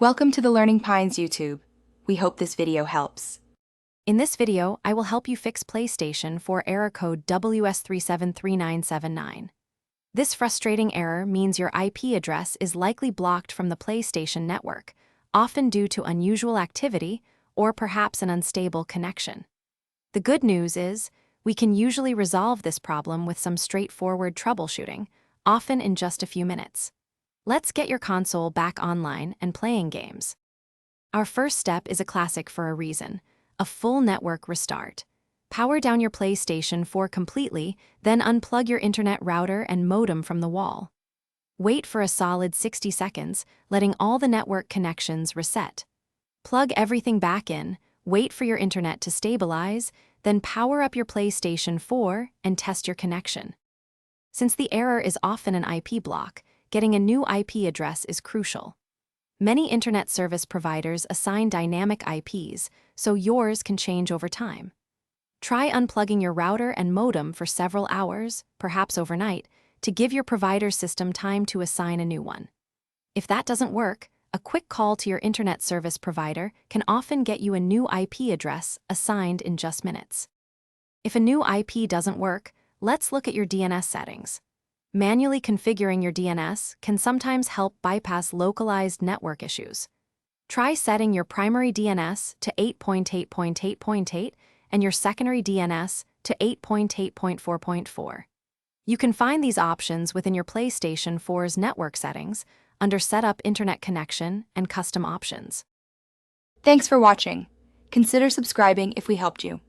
Welcome to the Learning Pines YouTube. We hope this video helps. In this video, I will help you fix PlayStation 4 error code WS-37397-9. This frustrating error means your IP address is likely blocked from the PlayStation network, often due to unusual activity or perhaps an unstable connection. The good news is, we can usually resolve this problem with some straightforward troubleshooting, often in just a few minutes. Let's get your console back online and playing games. Our first step is a classic for a reason: a full network restart. Power down your PlayStation 4 completely, then unplug your internet router and modem from the wall. Wait for a solid 60 seconds, letting all the network connections reset. Plug everything back in, wait for your internet to stabilize, then power up your PlayStation 4 and test your connection. Since the error is often an IP block, getting a new IP address is crucial. Many internet service providers assign dynamic IPs, so yours can change over time. Try unplugging your router and modem for several hours, perhaps overnight, to give your provider's system time to assign a new one. If that doesn't work, a quick call to your internet service provider can often get you a new IP address assigned in just minutes. If a new IP doesn't work, let's look at your DNS settings. Manually configuring your DNS can sometimes help bypass localized network issues. Try setting your primary DNS to 8.8.8.8 and your secondary DNS to 8.8.4.4. You can find these options within your PlayStation 4's network settings under Setup Internet Connection and Custom Options. Thanks for watching. Consider subscribing if we helped you.